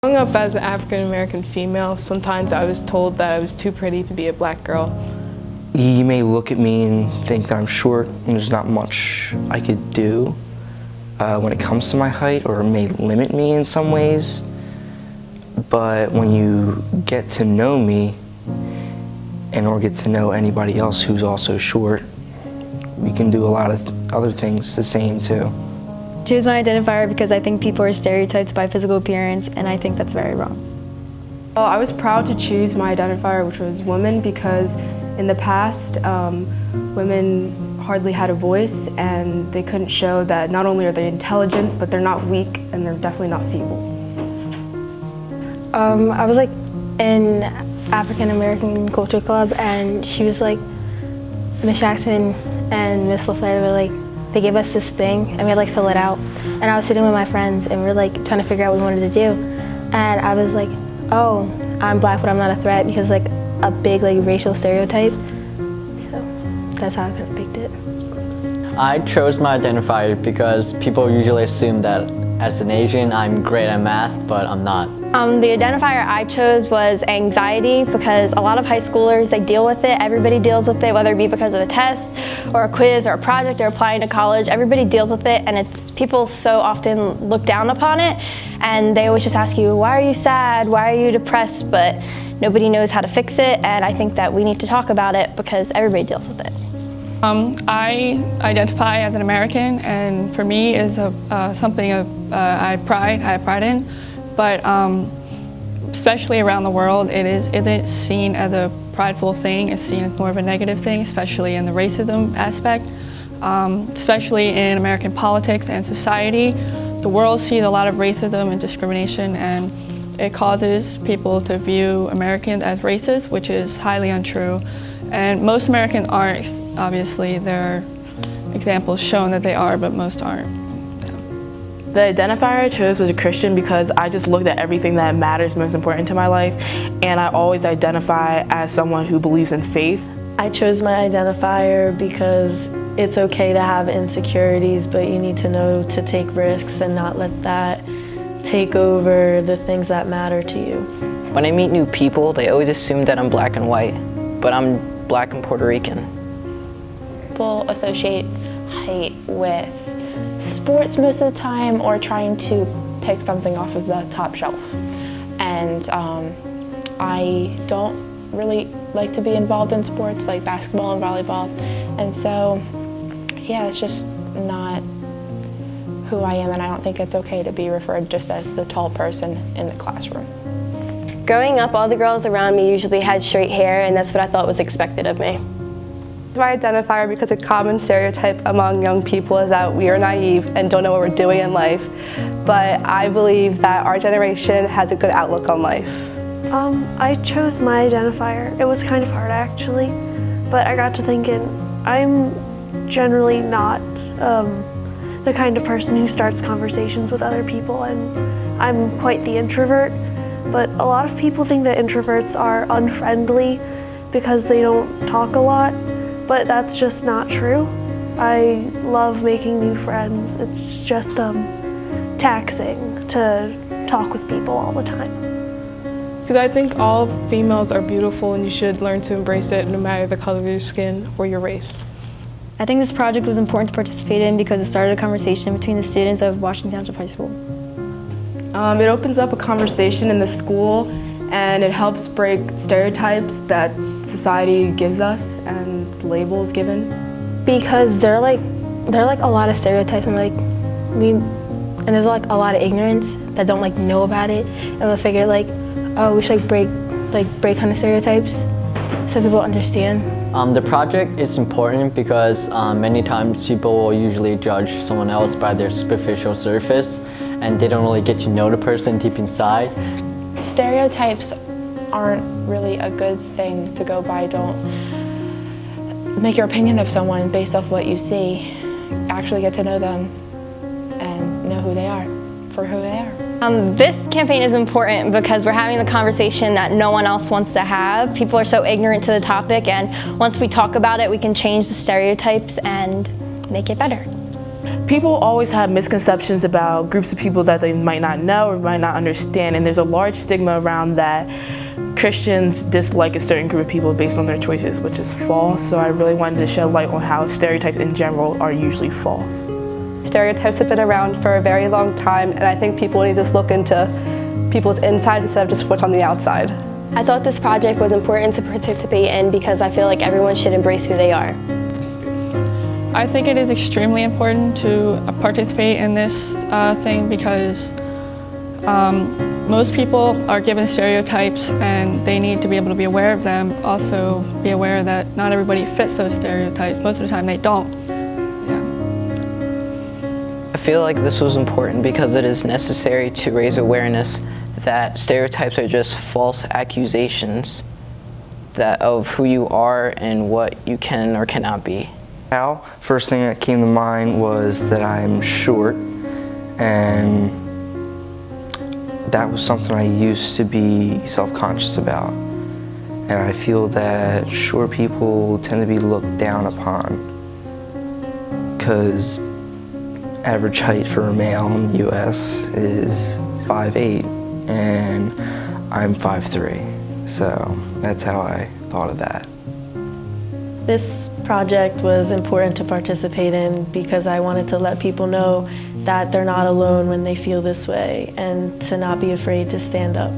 Growing up as an African-American female, sometimes I was told that I was too pretty to be a black girl. You may look at me and think that I'm short and there's not much I could do when it comes to my height, or it may limit me in some ways. But when you get to know me or get to know anybody else who's also short, we can do a lot of other things the same too. Choose my identifier because I think people are stereotyped by physical appearance, and I think that's very wrong. Well, I was proud to choose my identifier, which was woman, because in the past, women hardly had a voice, and they couldn't show that not only are they intelligent, but they're not weak, and they're definitely not feeble. I was in African American Culture Club, and she was Miss Jackson and Miss LaFleur were they gave us this thing and we had to fill it out. And I was sitting with my friends and we were trying to figure out what we wanted to do. And I was oh, I'm black but I'm not a threat, because a big racial stereotype. So that's how I kind of picked it. I chose my identifier because people usually assume that as an Asian I'm great at math, but I'm not. The identifier I chose was anxiety, because a lot of high schoolers, they deal with it. Everybody deals with it, whether it be because of a test or a quiz or a project or applying to college. Everybody deals with it, and people so often look down upon it, and they always just ask you, why are you sad? Why are you depressed? But nobody knows how to fix it, and I think that we need to talk about it because everybody deals with it. I identify as an American, and for me is something I have pride in. But especially around the world, it isn't seen as a prideful thing. It's seen as more of a negative thing, especially in the racism aspect. Especially in American politics and society, the world sees a lot of racism and discrimination, and it causes people to view Americans as racist, which is highly untrue. And most Americans aren't. Obviously, there are examples shown that they are, but most aren't. The identifier I chose was a Christian because I just looked at everything that matters most important to my life, and I always identify as someone who believes in faith. I chose my identifier because it's okay to have insecurities, but you need to know to take risks and not let that take over the things that matter to you. When I meet new people, they always assume that I'm black and white, but I'm black and Puerto Rican. People associate height with sports most of the time, or trying to pick something off of the top shelf. And I don't really like to be involved in sports like basketball and volleyball. And so, yeah, it's just not who I am, and I don't think it's okay to be referred just as the tall person in the classroom. Growing up, all the girls around me usually had straight hair, and that's what I thought was expected of me. My identifier because a common stereotype among young people is that we are naive and don't know what we're doing in life. But I believe that our generation has a good outlook on life. I chose my identifier. It was kind of hard actually, but I got to thinking I'm generally not the kind of person who starts conversations with other people, and I'm quite the introvert. But a lot of people think that introverts are unfriendly because they don't talk a lot. But that's just not true. I love making new friends. It's just taxing to talk with people all the time. Because I think all females are beautiful, and you should learn to embrace it no matter the color of your skin or your race. I think this project was important to participate in because it started a conversation between the students of Washington Township High School. It opens up a conversation in the school, and it helps break stereotypes that society gives us and labels given. Because there are a lot of stereotypes, and there's a lot of ignorance that don't know about it, and they'll figure oh, we should break kind of stereotypes so people understand. The project is important because many times people will usually judge someone else by their superficial surface, and they don't really get to know the person deep inside. Stereotypes aren't really a good thing to go by. Don't make your opinion of someone based off what you see. Actually get to know them and know who they are for who they are. This campaign is important because we're having the conversation that no one else wants to have. People are so ignorant to the topic, and once we talk about it, we can change the stereotypes and make it better. People always have misconceptions about groups of people that they might not know or might not understand, and there's a large stigma around that Christians dislike a certain group of people based on their choices, which is false. So I really wanted to shed light on how stereotypes in general are usually false. Stereotypes have been around for a very long time, and I think people need to just look into people's inside instead of just what's on the outside. I thought this project was important to participate in because I feel like everyone should embrace who they are. I think it is extremely important to participate in this thing because most people are given stereotypes and they need to be able to be aware of them. Also be aware that not everybody fits those stereotypes. Most of the time they don't. Yeah. I feel like this was important because it is necessary to raise awareness that stereotypes are just false accusations of who you are and what you can or cannot be. Now, first thing that came to mind was that I'm short, and that was something I used to be self-conscious about. And I feel that short people tend to be looked down upon because average height for a male in the US is 5'8", and I'm 5'3", so that's how I thought of that. This project was important to participate in because I wanted to let people know that they're not alone when they feel this way and to not be afraid to stand up.